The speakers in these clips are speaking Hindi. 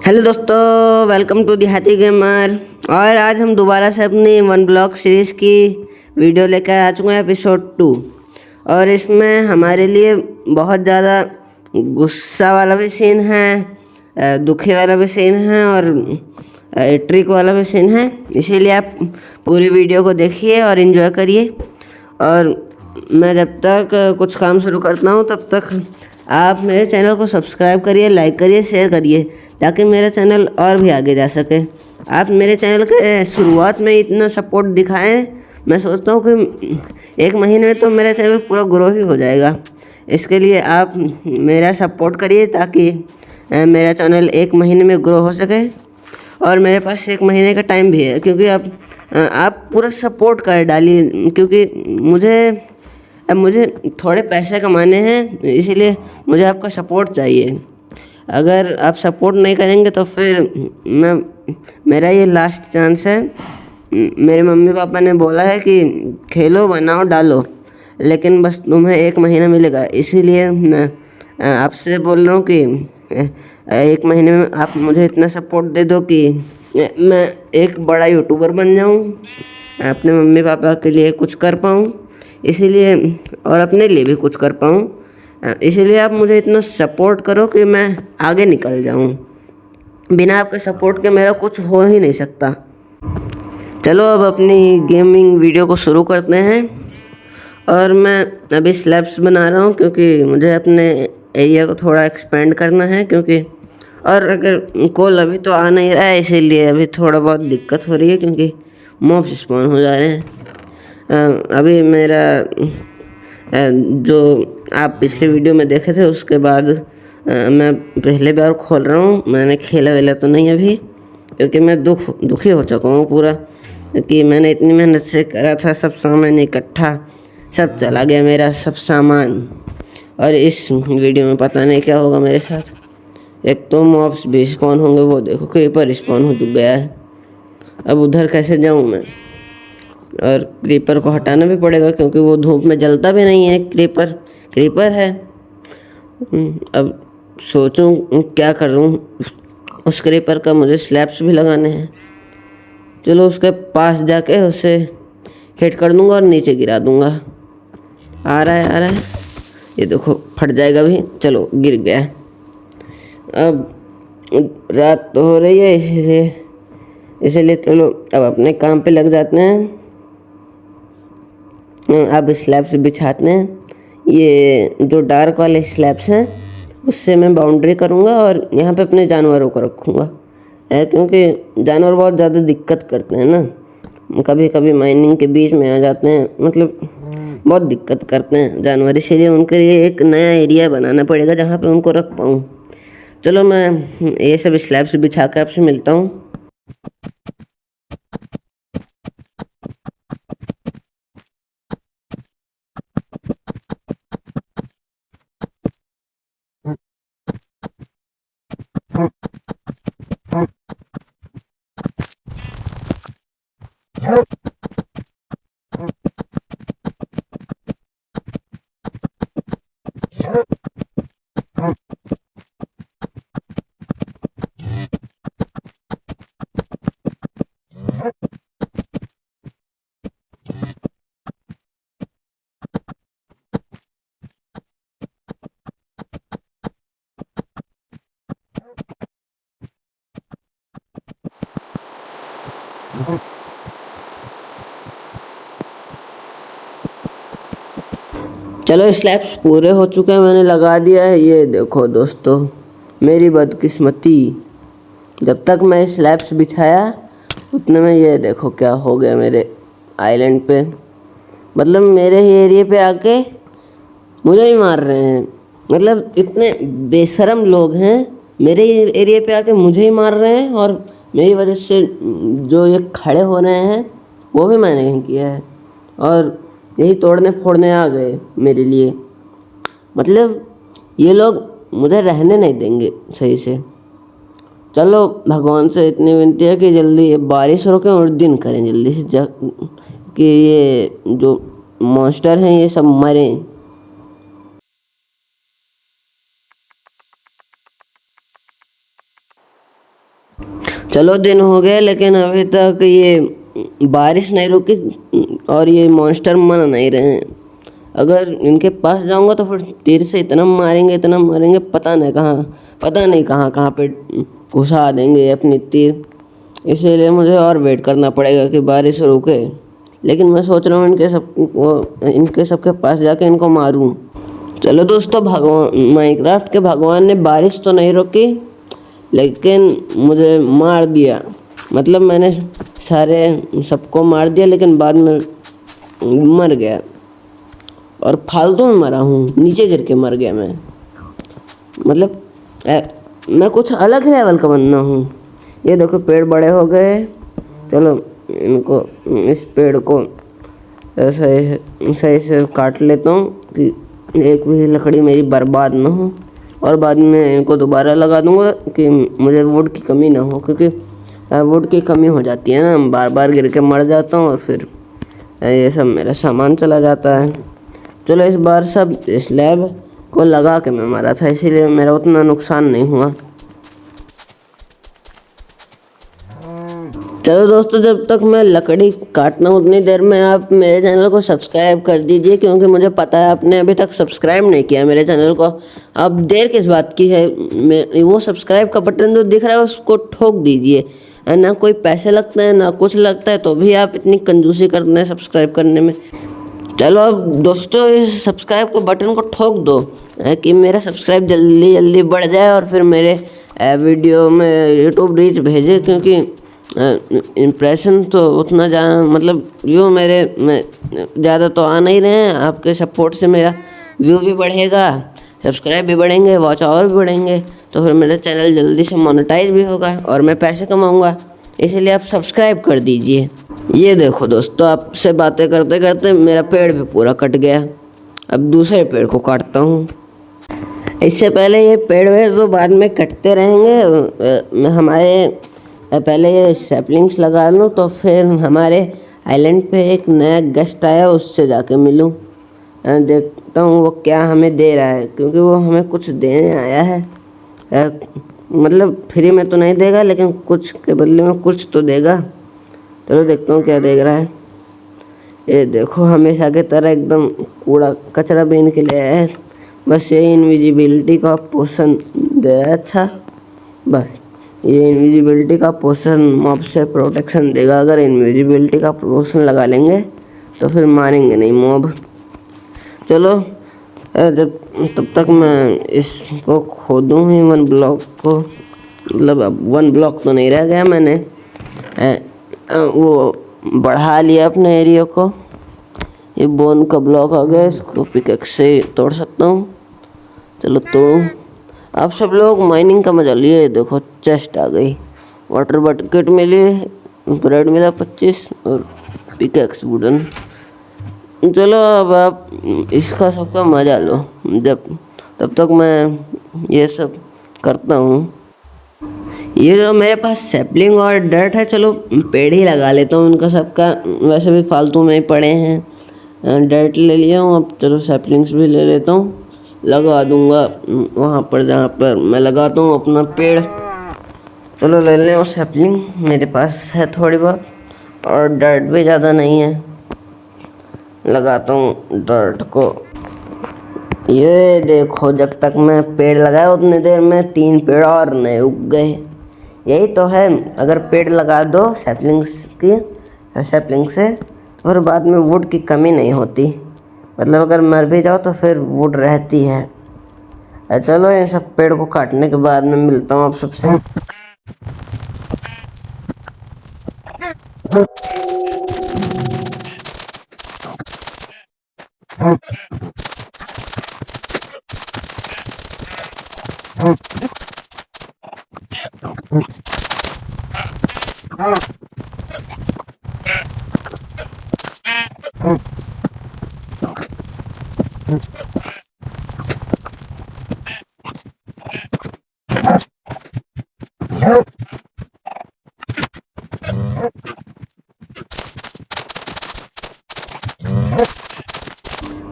हेलो दोस्तों, वेलकम टू देहाती गेमर। और आज हम दोबारा से अपनी वन ब्लॉक सीरीज़ की वीडियो लेकर आ चुके हैं, एपिसोड 2। और इसमें हमारे लिए बहुत ज़्यादा गुस्सा वाला भी सीन है, दुखी वाला भी सीन है और ट्रिक वाला भी सीन है। इसीलिए आप पूरी वीडियो को देखिए और इन्जॉय करिए। और मैं जब तक कुछ काम शुरू करता हूँ तब तक आप मेरे चैनल को सब्सक्राइब करिए, लाइक करिए, शेयर करिए, ताकि मेरा चैनल और भी आगे जा सके। आप मेरे चैनल के शुरुआत में इतना सपोर्ट दिखाएं, मैं सोचता हूँ कि एक महीने में तो मेरा चैनल पूरा ग्रो ही हो जाएगा। इसके लिए आप मेरा सपोर्ट करिए ताकि मेरा चैनल एक महीने में ग्रो हो सके। और मेरे पास एक महीने का टाइम भी है, क्योंकि आप पूरा सपोर्ट कर डालिए, क्योंकि मुझे थोड़े पैसे कमाने हैं, इसीलिए मुझे आपका सपोर्ट चाहिए। अगर आप सपोर्ट नहीं करेंगे तो फिर मेरा ये लास्ट चांस है। मेरे मम्मी पापा ने बोला है कि खेलो, बनाओ, डालो, लेकिन बस तुम्हें एक महीना मिलेगा। इसीलिए मैं आपसे बोल रहा हूँ कि एक महीने में आप मुझे इतना सपोर्ट दे दो कि मैं एक बड़ा यूट्यूबर बन जाऊँ, अपने मम्मी पापा के लिए कुछ कर पाऊँ, इसीलिए, और अपने लिए भी कुछ कर पाऊँ। इसीलिए आप मुझे इतना सपोर्ट करो कि मैं आगे निकल जाऊँ। बिना आपके सपोर्ट के मेरा कुछ हो ही नहीं सकता। चलो अब अपनी गेमिंग वीडियो को शुरू करते हैं। और मैं अभी स्लैब्स बना रहा हूँ, क्योंकि मुझे अपने एरिया को थोड़ा एक्सपेंड करना है। क्योंकि और अगर कॉल अभी तो आ नहीं रहा है, इसीलिए अभी थोड़ा बहुत दिक्कत हो रही है, क्योंकि मॉब्स स्पॉन हो जा रहे हैं। अभी मेरा जो आप पिछले वीडियो में देखे थे उसके बाद मैं पहले बार खोल रहा हूँ। मैंने खेला वेला तो नहीं अभी, क्योंकि मैं दुखी हो चुका हूँ पूरा, कि मैंने इतनी मेहनत से करा था, सब सामान इकट्ठा, सब चला गया मेरा सब सामान। और इस वीडियो में पता नहीं क्या होगा मेरे साथ। एक तो मॉब्स भी स्पॉन होंगे, वो देखो क्रीपर स्पॉन हो गया है। अब उधर कैसे जाऊँ मैं? और क्रीपर को हटाना भी पड़ेगा, क्योंकि वो धूप में जलता भी नहीं है। क्रीपर है। अब सोचूं क्या करूं। उस क्रीपर का मुझे स्लैब्स भी लगाने हैं। चलो उसके पास जाके उसे हिट कर दूंगा और नीचे गिरा दूंगा। आ रहा है, आ रहा है, ये देखो फट जाएगा भी। चलो गिर गया। अब रात तो हो रही है, इसीलिए चलो अब अपने काम पे लग जाते हैं। अब स्लैब्स बिछाते हैं। ये जो डार्क वाले स्लैब्स हैं उससे मैं बाउंड्री करूँगा और यहाँ पे अपने जानवरों को रखूँगा, क्योंकि जानवर बहुत ज़्यादा दिक्कत करते हैं ना। कभी कभी माइनिंग के बीच में आ जाते हैं, मतलब बहुत दिक्कत करते हैं जानवर। इसीलिए उनके लिए एक नया एरिया बनाना पड़ेगा जहाँ पे उनको रख पाऊँ। चलो मैं ये सब स्लैब्स बिछा के आपसे मिलता हूँ। चलो स्लैब्स पूरे हो चुके हैं, मैंने लगा दिया है। ये देखो दोस्तों, मेरी बदकिस्मती, जब तक मैं स्लैब्स बिछाया उतने में ये देखो क्या हो गया मेरे आइलैंड पे। मतलब मेरे ही एरिया पे आके मुझे ही मार रहे हैं। मतलब इतने बेशरम लोग हैं, मेरे एरिया पे आके मुझे ही मार रहे हैं। और मेरी वजह से जो ये खड़े हो रहे हैं वो भी मैंने नहीं किया है, और यही तोड़ने फोड़ने आ गए मेरे लिए। मतलब ये लोग मुझे रहने नहीं देंगे सही से। चलो भगवान से इतनी विनती है कि जल्दी बारिश रोकें और दिन करें जल्दी से, कि ये जो मॉन्स्टर हैं ये सब मरें। चलो दिन हो गए लेकिन अभी तक ये बारिश नहीं रुकी और ये मॉन्स्टर मर नहीं रहे हैं। अगर इनके पास जाऊंगा तो फिर तीर से इतना मारेंगे पता नहीं कहाँ कहाँ पे घुसा देंगे अपनी तीर। इसीलिए मुझे और वेट करना पड़ेगा कि बारिश रुके। लेकिन मैं सोच रहा हूँ इनके सबके पास जाके इनको मारूं। चलो दोस्तों, भगवान माइनक्राफ्ट के भगवान ने बारिश तो नहीं रोकी लेकिन मुझे मार दिया। मतलब मैंने सबको मार दिया लेकिन बाद में मर गया और फालतू में मरा हूँ, नीचे गिर के मर गया मैं। मतलब मैं कुछ अलग लेवल का बनना हूँ। ये देखो पेड़ बड़े हो गए। चलो इस पेड़ को सही से काट लेता हूँ कि एक भी लकड़ी मेरी बर्बाद ना हो और बाद में इनको दोबारा लगा दूँगा कि मुझे वुड की कमी ना हो, क्योंकि वुड की कमी हो जाती है ना, बार बार गिर के मर जाता हूँ और फिर ये सब मेरा सामान चला जाता है। चलो इस बार सब स्लैब को लगा के मैं मारा था, इसीलिए मेरा उतना नुकसान नहीं हुआ। चलो दोस्तों, जब तक मैं लकड़ी काटना हूँ उतनी देर में आप मेरे चैनल को सब्सक्राइब कर दीजिए, क्योंकि मुझे पता है आपने अभी तक सब्सक्राइब नहीं किया मेरे चैनल को। अब देर किस बात की है, वो सब्सक्राइब का बटन जो दिख रहा है उसको ठोक दीजिए। ना कोई पैसे लगते हैं ना कुछ लगता है, तो भी आप इतनी कंजूसी करते हैं सब्सक्राइब करने में। चलो अब दोस्तों, इस सब्सक्राइब के बटन को ठोक दो कि मेरा सब्सक्राइब जल्दी जल्दी बढ़ जाए और फिर मेरे वीडियो में यूट्यूब रीच भेजे, क्योंकि इम्प्रेशन तो उतना मतलब व्यू मेरे ज़्यादा तो आ नहीं रहे हैं। आपके सपोर्ट से मेरा व्यू भी बढ़ेगा, सब्सक्राइब भी बढ़ेंगे, वॉच आवर भी बढ़ेंगे, तो फिर मेरा चैनल जल्दी से मोनेटाइज भी होगा और मैं पैसे कमाऊँगा। इसलिए आप सब्सक्राइब कर दीजिए। ये देखो दोस्तों, आपसे बातें करते करते मेरा पेड़ भी पूरा कट गया। अब दूसरे पेड़ को काटता हूँ। इससे पहले ये पेड़ वेड़ तो बाद में कटते रहेंगे, हमारे पहले ये सैपलिंग्स लगा लूँ तो फिर हमारे आइलैंड पे एक नया गेस्ट आया, उससे जाके मिलूँ, देखता हूँ वो क्या हमें दे रहा है, क्योंकि वो हमें कुछ देने आया है। मतलब फ्री में तो नहीं देगा लेकिन कुछ के बदले में कुछ तो देगा। चलो देखता हूँ क्या देख रहा है। ये देखो, हमेशा की तरह एकदम कूड़ा कचरा बीन के ले आया है। बस ये इनविजिबिलिटी का पोशन दे रहा है। अच्छा, बस ये इनविजिबिलिटी का पोशन मॉब से प्रोटेक्शन देगा। अगर इनविजिबिलिटी का पोशन लगा लेंगे तो फिर मारेंगे नहीं मॉब। चलो तब तक मैं इसको खोदूँ ही, 1 ब्लॉक को। मतलब अब 1 ब्लॉक तो नहीं रह गया, मैंने वो बढ़ा लिया अपने एरिया को। ये बोन का ब्लॉक आ गया, इसको पिकैक्स से तोड़ सकता हूँ। चलो तोड़ूँ। आप सब लोग माइनिंग का मजा लिए। देखो चेस्ट आ गई, वाटर बकेट मिली, ब्रेड मिला 25 और पिकैक्स वुडन। चलो अब आप इसका सबका मजा लो। तब तक मैं ये सब करता हूँ। ये जो मेरे पास सैपलिंग और डर्ट है, चलो पेड़ ही लगा लेता हूँ उनका सबका। वैसे भी फालतू में ही पड़े हैं। डर्ट ले लिया हूँ, अब चलो सैपलिंग्स भी ले लेता हूँ, लगा दूंगा वहाँ पर जहाँ पर मैं लगाता हूँ अपना पेड़। चलो ले लें वो सैपलिंग, मेरे पास है थोड़ी बहुत और डर्ट भी ज़्यादा नहीं है। लगाता हूँ डर्ट को। ये देखो, जब तक मैं पेड़ लगाया उतनी देर में 3 पेड़ और नए उग गए। यही तो है, अगर पेड़ लगा दो सैपलिंग से तो फिर बाद में वुड की कमी नहीं होती। मतलब अगर मर भी जाओ तो फिर वुड रहती है। चलो इन सब पेड़ को काटने के बाद मैं मिलता हूँ आप सबसे।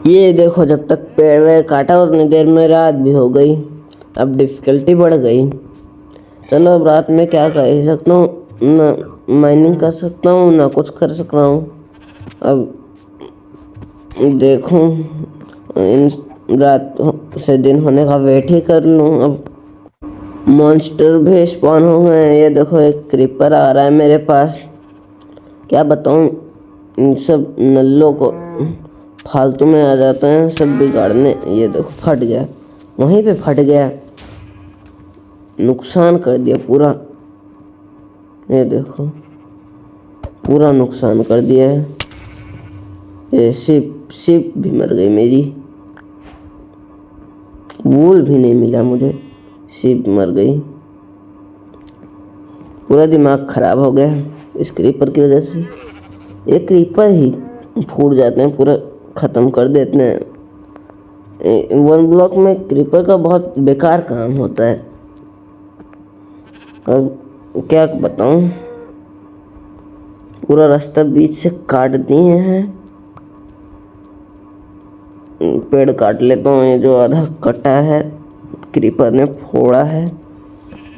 ये देखो, जब तक पेड़ वेड़ काटा उतनी देर में रात भी हो गई। अब डिफ़िकल्टी बढ़ गई। चलो अब रात में क्या कर ही सकता हूँ, ना माइनिंग कर सकता हूँ ना कुछ कर सक रहा हूँ। अब देखूँ इन रात से दिन होने का वेट ही कर लूँ। अब मॉन्स्टर भी स्पॉन हो गए हैं। ये देखो एक क्रीपर आ रहा है मेरे पास। क्या बताऊँ, इन सब नल्लों को फालतू में आ जाते हैं सब बिगाड़ने। ये देखो फट गया, वहीं पे फट गया, नुकसान कर दिया पूरा। ये देखो पूरा नुकसान कर दिया है। ये शिप भी मर गई मेरी, वूल भी नहीं मिला मुझे, शिप मर गई। पूरा दिमाग खराब हो गया इस क्रीपर की वजह से। ये क्रीपर ही फूट जाते हैं, पूरा ख़त्म कर देते हैं। वन ब्लॉक में क्रीपर का बहुत बेकार काम होता है। अब क्या बताऊं, पूरा रास्ता बीच से काट दिए हैं। पेड़ काट लेता हूँ, ये जो आधा कटा है क्रीपर ने फोड़ा है,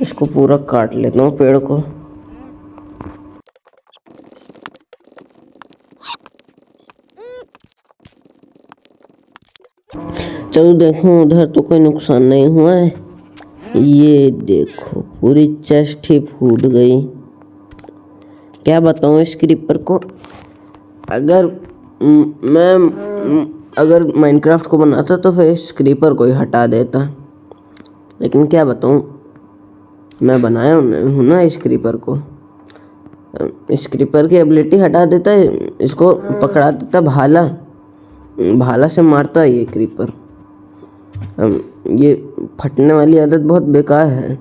इसको पूरा काट लेता हूँ पेड़ को। चलो देखो उधर तो कोई नुकसान नहीं हुआ है। ये देखो पूरी चेस्ट ही फूट गई। क्या बताऊँ इस क्रीपर को, अगर अगर माइनक्राफ्ट को बनाता तो फिर इस क्रीपर को ही हटा देता, लेकिन क्या बताऊँ, मैं बनाया हूँ ना इस क्रीपर को। इस क्रीपर की एबिलिटी हटा देता है, इसको पकड़ा देता भाला से मारता है ये क्रीपर। ये फटने वाली आदत बहुत बेकार है।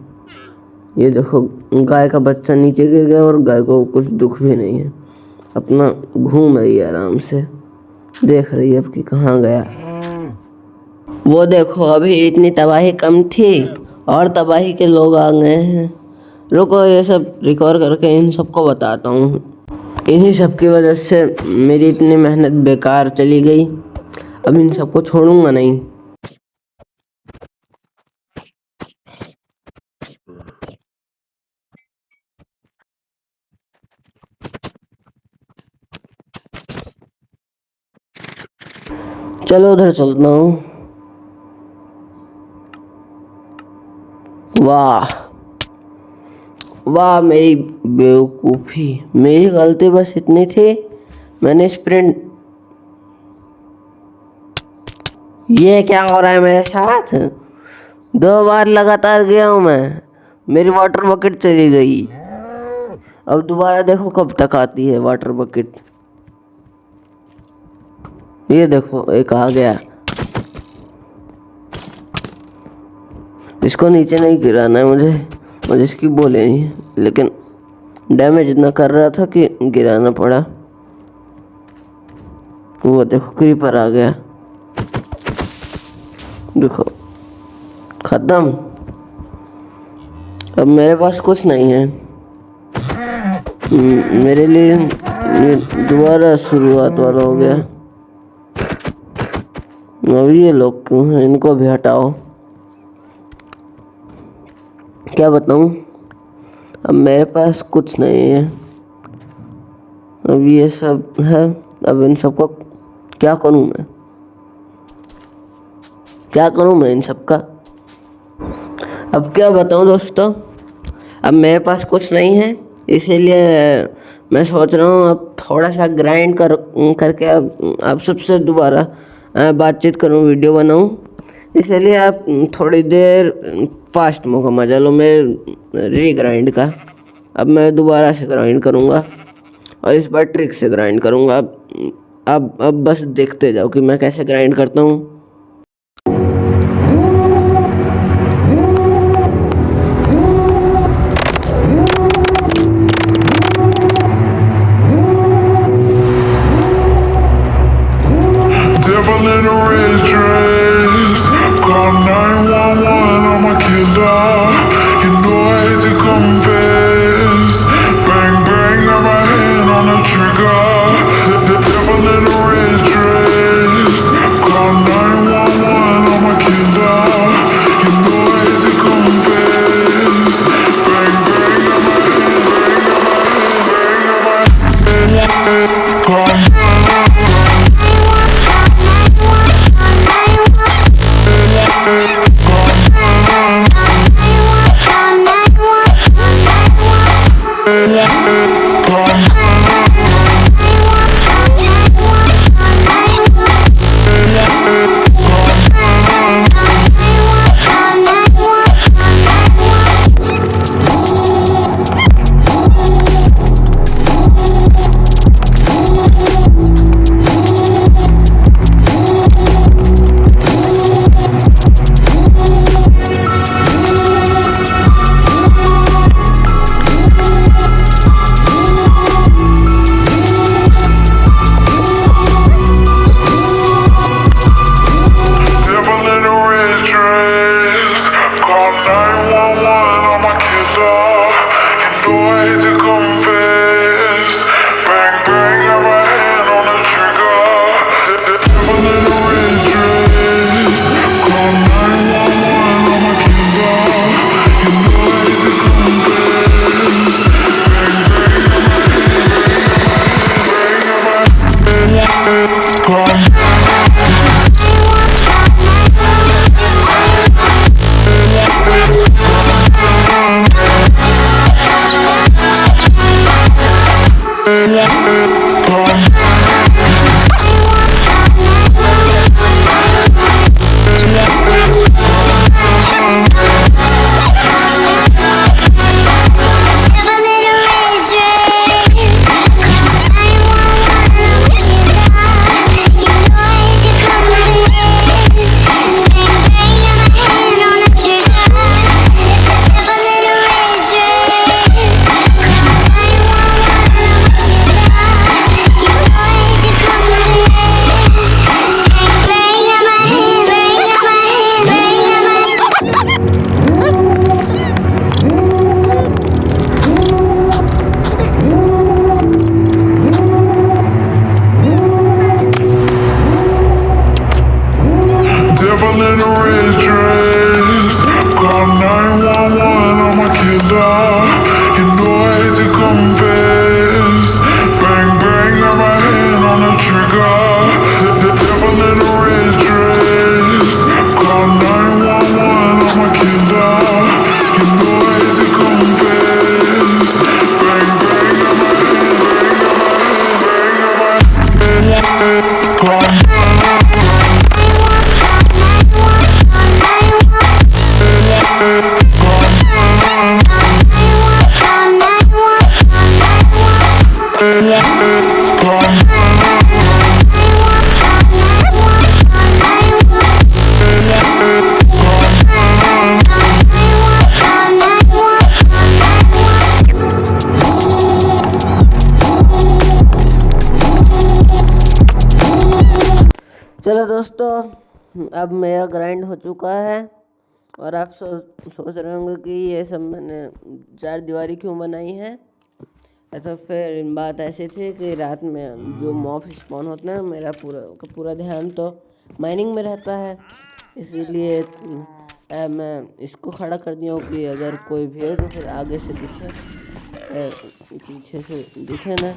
ये देखो गाय का बच्चा नीचे गिर गया और गाय को कुछ दुख भी नहीं है, अपना घूम रही है आराम से, देख रही है अब कि कहाँ गया। वो देखो अभी इतनी तबाही कम थी और तबाही के लोग आ गए हैं। रुको ये सब रिकॉर्ड करके इन सबको बताता हूँ। इन्हीं सब की वजह से मेरी इतनी मेहनत बेकार चली गई। अब इन सबको छोड़ूंगा नहीं। चलो उधर चलता हूँ। वाह वाह मेरी बेवकूफ़ी, मेरी गलती बस इतनी थी, मैंने स्प्रिंट। ये क्या हो रहा है मेरे साथ, 2 बार लगातार गया हूँ मैं, मेरी वाटर बकेट चली गई। अब दोबारा देखो कब तक आती है वाटर बकेट। ये देखो एक आ गया, इसको नीचे नहीं गिराना है मुझे इसकी वो लेनी है, लेकिन डैमेज इतना कर रहा था कि गिराना पड़ा। वो देखो क्रीपर आ गया, देखो खत्म। अब मेरे पास कुछ नहीं है, मेरे लिए ये दोबारा शुरुआत वाला हो गया। अब ये लोग क्यों हैं, इनको भी हटाओ। क्या बताऊं, अब मेरे पास कुछ नहीं है। अब ये सब है, अब इन सबको क्या करूं मैं, क्या करूं मैं इन सब का। अब क्या बताऊं दोस्तों, अब मेरे पास कुछ नहीं है, इसीलिए मैं सोच रहा हूँ अब थोड़ा सा ग्राइंड करके अब आप सबसे दोबारा बातचीत करूँ, वीडियो बनाऊँ। इसलिए आप थोड़ी देर फास्ट मोड का मजा लो मेरे रीग्राइंड का। अब मैं दोबारा से ग्राइंड करूँगा और इस बार ट्रिक से ग्राइंड करूँगा। अब बस देखते जाओ कि मैं कैसे ग्राइंड करता हूँ। Devil in a red dress, call 911, I'm a killer. You know I hate to confess. Bang bang, got my hand on the trigger. The devil in a red dress, call 911. Devil in a red dress. Call 911, I'm a killer. You know I hate to confess. Bang, bang, got my hand on the trigger. The devil in a red dress. Call 911, I'm a killer. You know I hate to confess. Bang, bang, got my hand, bang, got my hand. Call devil in a red dress. Call 911, I'm a killer. You know I hate to confess. Bang, bang, got my hand on the trigger. The devil in a red dress. Call 911, I'm a killer. You know I hate to confess. Bang, bang, got my hand, bang, got my hand, bang, got my hand. Call चलो दोस्तों, अब मेरा ग्राइंड हो चुका है और आप सोच रहे होंगे कि ये सब मैंने चार दीवारी क्यों बनाई है। तो फिर बात ऐसी थी कि रात में जो मॉब स्पॉन होते हैं, मेरा पूरा ध्यान तो माइनिंग में रहता है, इसीलिए मैं इसको खड़ा कर दिया हूँ कि अगर कोई भी है तो फिर आगे से दिखे, पीछे से दिखे ना।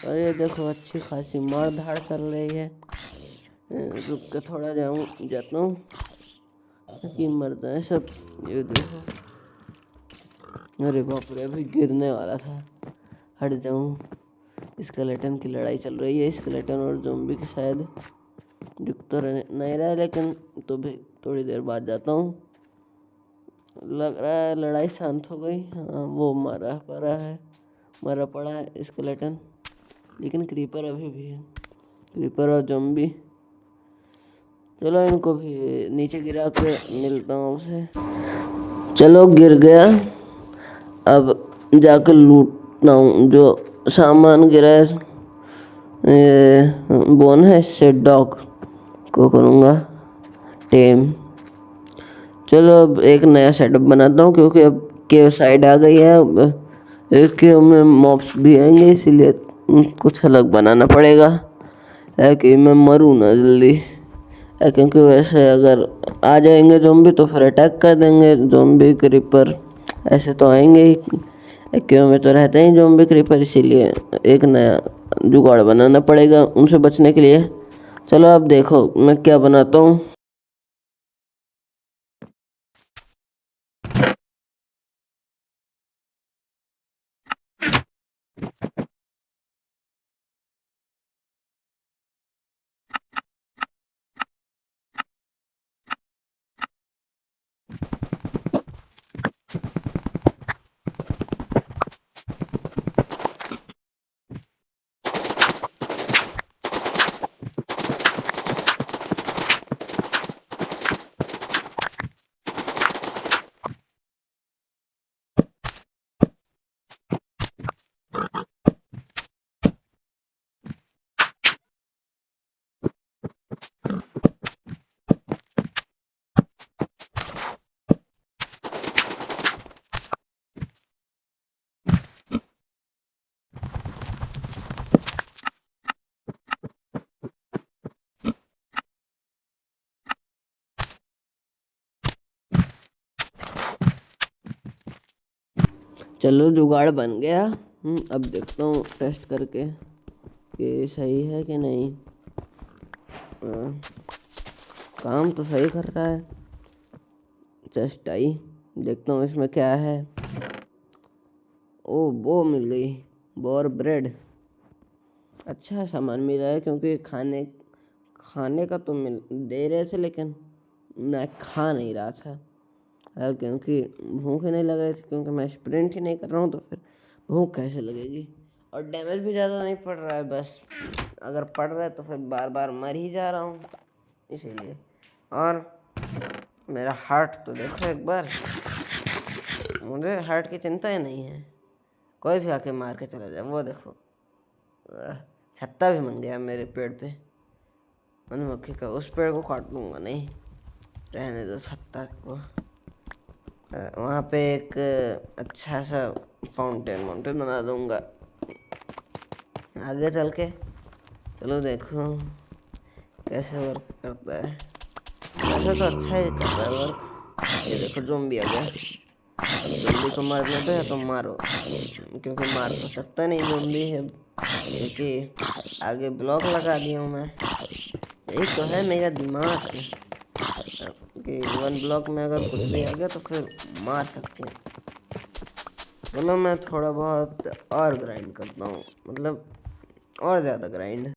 और ये देखो अच्छी खासी मार धाड़ चल रही है। रुक के थोड़ा जाता हूँ कि मरता है सब। ये देखो, अरे बाप रे, अभी गिरने वाला था। हट जाऊँ। स्केलेटन की लड़ाई चल रही है, स्केलेटन और ज़ॉम्बी की। शायद दिख तो नहीं रहा है, लेकिन तो भी थोड़ी देर बाद जाता हूँ। लग रहा है लड़ाई शांत हो गई। हाँ, वो मरा पड़ा है स्केलेटन, लेकिन क्रीपर अभी भी है। क्रीपर और ज़ॉम्बी। चलो इनको भी नीचे गिरा के मिलता हूँ उसे। चलो गिर गया, अब जाकर लूटता हूँ जो सामान गिरा है। बोन है, इससे डॉग को करूँगा टेम। चलो अब एक नया सेटअप बनाता हूँ, क्योंकि अब केव साइड आ गई है। अब एक केव में मॉब्स भी आएंगे, इसीलिए कुछ अलग बनाना पड़ेगा कि मैं मरूँ ना जल्दी। क्योंकि वैसे अगर आ जाएंगे ज़ॉम्बी तो फिर अटैक कर देंगे। ज़ॉम्बी क्रीपर ऐसे तो आएंगे ही, केव में तो रहते ही ज़ॉम्बी क्रीपर, इसीलिए एक नया जुगाड़ बनाना पड़ेगा उनसे बचने के लिए। चलो अब देखो मैं क्या बनाता हूँ। चलो जुगाड़ बन गया। अब देखता हूँ टेस्ट करके कि सही है कि नहीं। काम तो सही कर रहा है। चेस्ट आई, देखता हूँ इसमें क्या है। ओ वो मिल गई, बोर ब्रेड। अच्छा सामान मिला है, क्योंकि खाने का तो मिल दे रहे थे, लेकिन मैं खा नहीं रहा था। क्योंकि भूख ही नहीं लग रही थी, क्योंकि मैं स्प्रिंट ही नहीं कर रहा हूँ, तो फिर भूख कैसे लगेगी। और डैमेज भी ज़्यादा नहीं पड़ रहा है, बस अगर पड़ रहा है तो फिर बार बार मर ही जा रहा हूँ इसीलिए। और मेरा हार्ट तो देखो एक बार, मुझे हार्ट की चिंता ही नहीं है। कोई भी आके मार के चला जाए। वो देखो छत्ता भी बन गया मेरे पेड़ पे। मधुमक्खी का उस पेड़ को काट दूंगा नहीं, रहने दो छत्ता को। वहाँ पे एक अच्छा सा फाउंटेन बना दूंगा आगे चल के। चलो देखो कैसे वर्क करता है। वैसे तो अच्छा ही कर रहा है वर्क। ये देखो ज़ॉम्बी आ गया। अब ज़ॉम्बी को मारने दो या तो मारो, क्योंकि मार तो सकता नहीं ज़ॉम्बी है, क्योंकि आगे ब्लॉक लगा दिया हूँ मैं। यही तो है मेरा दिमाग कि 1 ब्लॉक में अगर कुछ भी आ गया तो फिर मार सकते हैं। चलो मैं थोड़ा बहुत और ग्राइंड करता हूँ, मतलब और ज़्यादा ग्राइंड।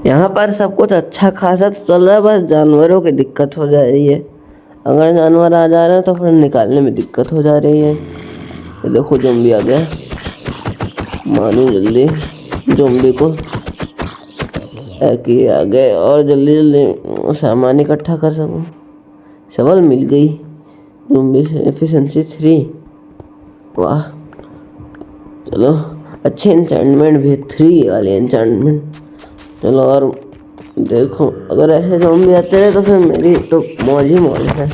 यहाँ पर सब कुछ अच्छा खासा तो चल रहा है, बस जानवरों की दिक्कत हो जा रही है। अगर जानवर आ जा रहे हैं तो फिर निकालने में दिक्कत हो जा रही है। ये देखो ज़ॉम्बी आ गया, मारूं जल्दी ज़ॉम्बी को कि आ गए और जल्दी जल्दी सामान इकट्ठा कर सकूं। शवल मिल गई, ज़ॉम्बी से एफिशिएंसी 3। वाह चलो अच्छी एन्चेंटमेंट भी, 3 वाली एन्चेंटमेंट। चलो और देखो अगर ऐसे ज़ॉम्बी आते रहे तो फिर मेरी तो मौज ही मौज है।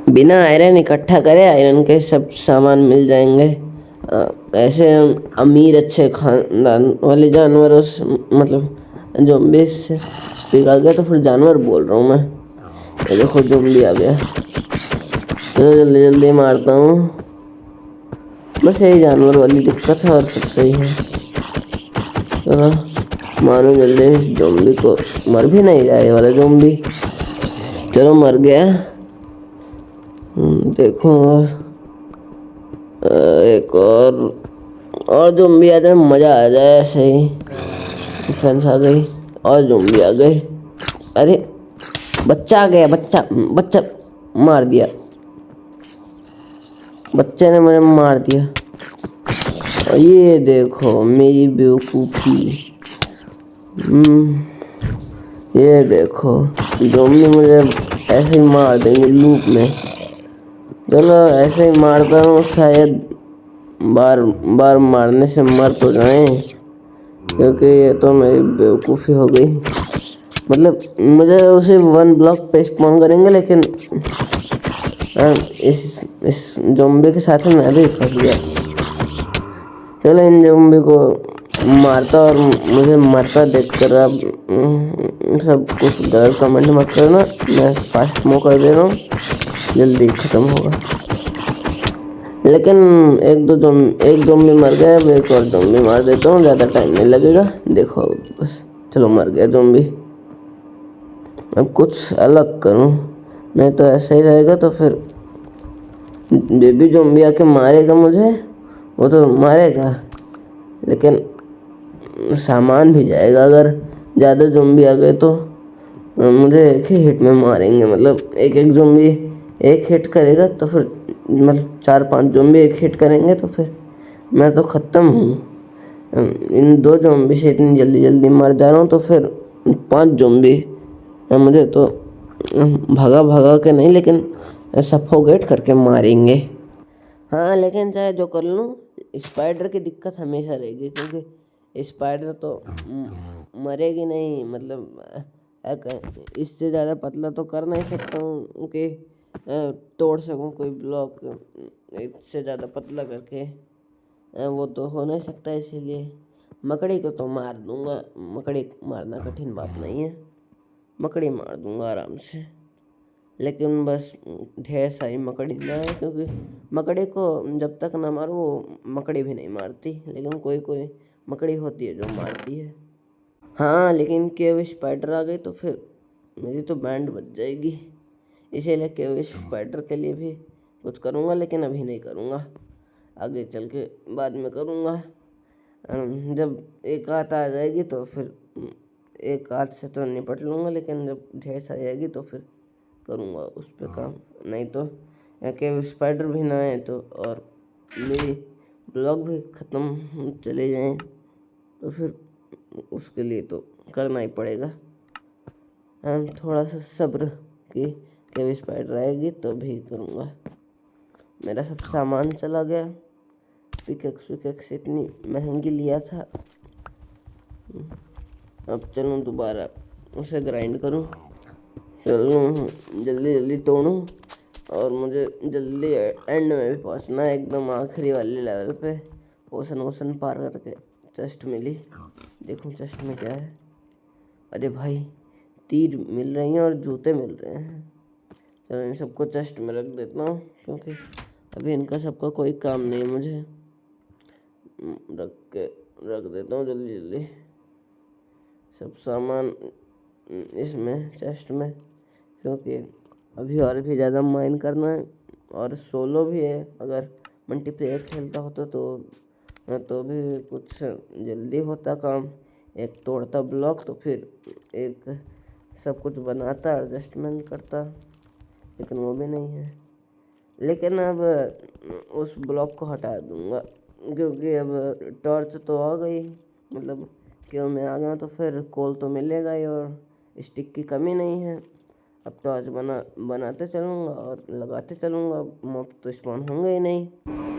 बिना आयरन इकट्ठा करे आयरन के सब सामान मिल जाएंगे। ऐसे अमीर अच्छे खानदान वाले जानवरों से, मतलब ज़ॉम्बी से पिघल गया तो फिर जानवर बोल रहा हूँ मैं। ये देखो ज़ॉम्बी आ गया, तो जल्दी जल्दी मारता हूँ। बस यही जानवर वाली दिक्कत है और सब सही है। चलो मारो जल्दी इस ज़ॉम्बी को। मर भी नहीं रहा ये वाला ज़ॉम्बी। चलो मर गया। देखो एक और ज़ॉम्बी आ जाए, मज़ा आ जाए। ऐसे ही डिफेंस आ गई और ज़ॉम्बी आ गए। अरे बच्चा आ गया, बच्चा मार दिया। बच्चे ने मुझे मार दिया। और ये देखो मेरी बेवकूफ़ी। ये देखो ज़ॉम्बी मुझे ऐसे ही मार देंगे लूप में। चलो ऐसे ही मारता हूँ, शायद बार बार मारने से मर तो जाएं, क्योंकि ये तो मेरी बेवकूफ़ी हो गई। मतलब मुझे उसे 1 ब्लॉक पे स्पॉन करेंगे, लेकिन इस ज़ॉम्बी के साथ मैं भी फंस गया। चलो इन ज़ॉम्बी को मारता और मुझे मरता देखकर अब सब कुछ गलत कमेंट मत करना। मैं फास्ट मूव कर दे रहा हूँ, जल्दी ख़त्म होगा। लेकिन एक ज़ॉम्बी मर गया, अब एक और ज़ॉम्बी मार देता हूँ, ज़्यादा टाइम नहीं लगेगा। देखो बस चलो मर गया ज़ॉम्बी। अब कुछ अलग करूँ, नहीं तो ऐसा ही रहेगा तो फिर बेबी ज़ॉम्बी आके मारेगा मुझे। वो तो मारेगा, लेकिन सामान भी जाएगा। अगर ज़्यादा ज़ॉम्बी आ गए तो मुझे एक ही हिट में मारेंगे। मतलब एक ज़ॉम्बी एक हिट करेगा तो फिर मतलब 4-5 ज़ॉम्बी एक हिट करेंगे तो फिर मैं तो ख़त्म हूँ। इन 2 ज़ॉम्बी से इतनी जल्दी जल्दी मर जा रहा हूँ, तो फिर 5 ज़ॉम्बी। मुझे तो भगा भगा के नहीं, लेकिन सफोकेट करके मारेंगे। हाँ, लेकिन चाहे जो कर लूँ, स्पाइडर की दिक्कत हमेशा रहेगी, क्योंकि स्पाइडर तो मरेगी नहीं। मतलब इससे ज़्यादा पतला तो कर नहीं सकता हूँ कि तोड़ सकूँ कोई ब्लॉक। इससे ज़्यादा पतला करके वो तो हो नहीं सकता, इसीलिए मकड़ी को तो मार दूँगा। मकड़ी मारना कठिन बात नहीं है, मकड़ी मार दूँगा आराम से। लेकिन बस ढेर सारी मकड़ी ना है, क्योंकि मकड़ी को जब तक ना मारो वो मकड़ी भी नहीं मारती, लेकिन कोई कोई मकड़ी होती है जो मारती है। हाँ, लेकिन केव स्पाइडर आ गई तो फिर मेरी तो बैंड बज जाएगी। इसीलिए केव स्पाइडर के लिए भी कुछ करूँगा, लेकिन अभी नहीं करूँगा, आगे चल के बाद में करूँगा। जब एक आध आ जाएगी तो फिर एक आध से तो निपट लूँगा, लेकिन जब ढेर सारी आएगी तो फिर करूँगा उस पर काम। नहीं तो केव स्पाइडर भी ना आए तो और मेरी ब्लॉग भी ख़त्म चले जाएं, तो फिर उसके लिए तो करना ही पड़ेगा। थोड़ा सा सब्र कि केव स्पाइडर आएगी तो भी करूँगा। मेरा सब सामान चला गया, पिकेक्स इतनी महंगी लिया था। अब चलूँ दोबारा उसे ग्राइंड करूँ, चलूँ जल्दी जल्दी तोड़ूँ, और मुझे जल्दी एंड में भी पहुँचना है, एकदम आखिरी वाले लेवल पे। ओशन पार करके चेस्ट मिली। देखूँ चेस्ट में क्या है। अरे भाई, तीर मिल रही हैं और जूते मिल रहे हैं। चलो इन सबको चेस्ट में रख देता हूँ, क्योंकि अभी इनका सबका कोई काम नहीं है। मुझे रख देता हूँ जल्दी जल्दी सब सामान इसमें चेस्ट में, क्योंकि अभी और भी ज़्यादा माइन करना है। और सोलो भी है, अगर मल्टीप्लेयर खेलता होता तो भी कुछ जल्दी होता काम। एक तोड़ता ब्लॉक तो फिर एक सब कुछ बनाता, एडजस्टमेंट करता, लेकिन वो भी नहीं है। लेकिन अब उस ब्लॉक को हटा दूंगा, क्योंकि अब टॉर्च तो आ गई, मतलब क्यों मैं आ गया तो फिर कोल तो मिलेगा ही, और स्टिक की कमी नहीं है। अब टॉर्च बनाते चलूँगा और लगाते चलूँगा, मॉब तो स्पॉन होंगे ही नहीं।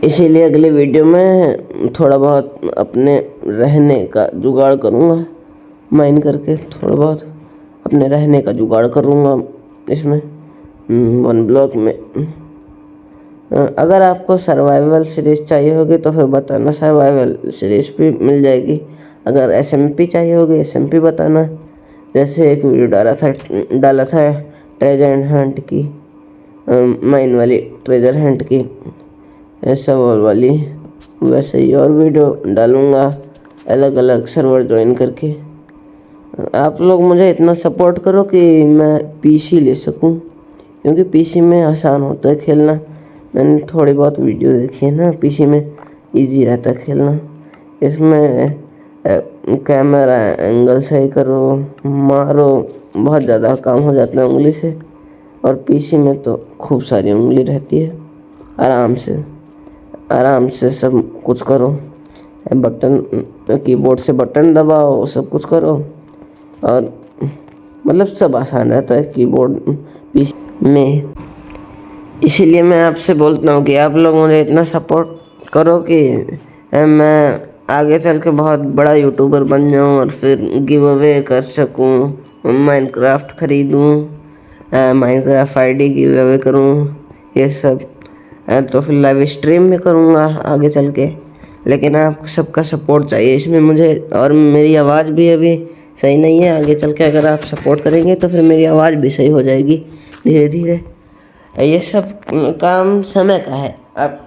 इसीलिए अगले वीडियो में थोड़ा बहुत अपने रहने का जुगाड़ करूँगा, माइन करके थोड़ा बहुत अपने रहने का जुगाड़ करूँगा इसमें 1 ब्लॉक में। अगर आपको सर्वाइवल सीरीज़ चाहिए होगी तो फिर बताना, सर्वाइवल सीरीज़ भी मिल जाएगी। अगर SMP चाहिए होगी, SMP बताना। जैसे एक वीडियो डाला था ट्रेजर हंट की, माइन वाली ट्रेजर हंट की, ऐसा वाली, वैसे ही और वीडियो डालूँगा अलग अलग सर्वर ज्वाइन करके। आप लोग मुझे इतना सपोर्ट करो कि मैं PC ले सकूं, क्योंकि PC में आसान होता है खेलना। मैंने थोड़ी बहुत वीडियो देखी है ना, PC में इजी रहता है खेलना। इसमें कैमरा एंगल सही करो, मारो, बहुत ज़्यादा काम हो जाता है उंगली से। और PC में तो खूब सारी उंगली रहती है, आराम से सब कुछ करो। बटन, कीबोर्ड से बटन दबाओ, सब कुछ करो, और मतलब सब आसान रहता है कीबोर्ड PC में। इसीलिए मैं आपसे बोलता हूँ कि आप लोग मुझे इतना सपोर्ट करो कि मैं आगे चल के बहुत बड़ा यूट्यूबर बन जाऊँ, और फिर गिव अवे कर सकूँ, माइनक्राफ्ट खरीदूँ, माइनक्राफ्ट ID गिव अवे करूँ, ये सब। तो फिर लाइव स्ट्रीम भी करूँगा आगे चल के। लेकिन आप सबका सपोर्ट चाहिए इसमें मुझे, और मेरी आवाज़ भी अभी सही नहीं है। आगे चल के अगर आप सपोर्ट करेंगे तो फिर मेरी आवाज़ भी सही हो जाएगी धीरे धीरे। ये सब काम समय का है। अब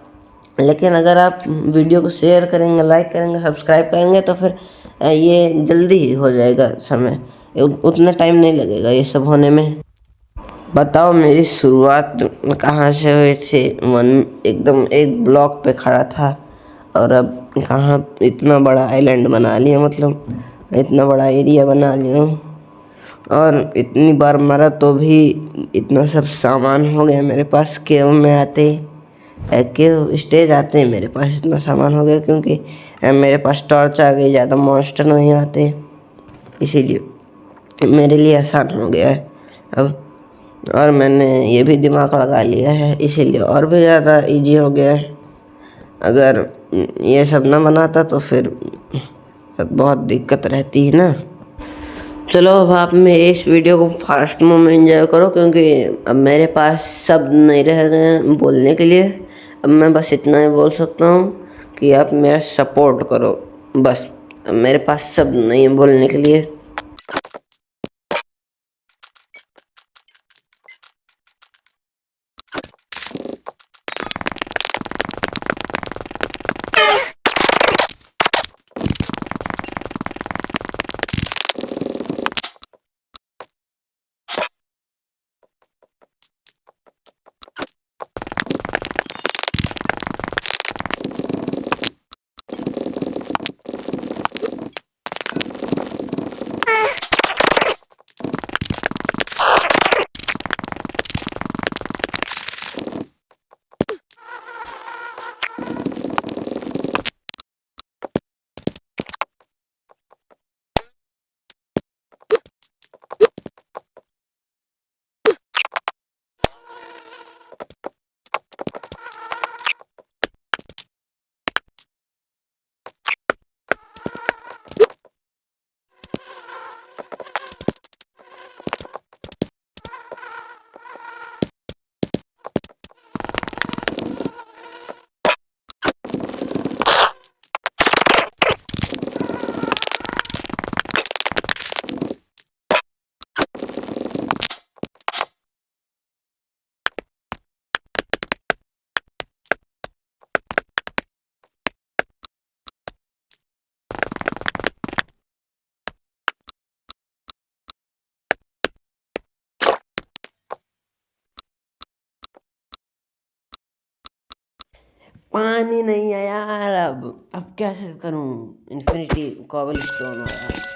लेकिन अगर आप वीडियो को शेयर करेंगे, लाइक करेंगे, सब्सक्राइब करेंगे तो फिर ये जल्दी ही हो जाएगा। समय उतना टाइम नहीं लगेगा ये सब होने में। बताओ मेरी शुरुआत कहाँ से हुई थी। एकदम एक ब्लॉक पे खड़ा था, और अब कहाँ इतना बड़ा आइलैंड बना लिया, मतलब इतना बड़ा एरिया बना लिया। और इतनी बार मरा तो भी इतना सब सामान हो गया मेरे पास। केव में आते केव स्टेज आते हैं मेरे पास इतना सामान हो गया, क्योंकि मेरे पास टॉर्च आ गई, ज़्यादा मॉन्स्टर नहीं आते इसीलिए। मेरे लिए आसान हो गया है अब, और मैंने ये भी दिमाग लगा लिया है, इसीलिए और भी ज़्यादा इजी हो गया है। अगर ये सब ना बनाता तो फिर बहुत दिक्कत रहती है ना। चलो अब आप मेरे इस वीडियो को फास्ट मोड में एंजॉय करो, क्योंकि अब मेरे पास शब्द नहीं रह गए हैं बोलने के लिए। अब मैं बस इतना ही बोल सकता हूँ कि आप मेरा सपोर्ट करो, बस। अब मेरे पास शब्द नहीं है बोलने के लिए। पानी नहीं है यार, अब कैसे करूँ इन्फिनिटी कॉबल स्टोन वाला।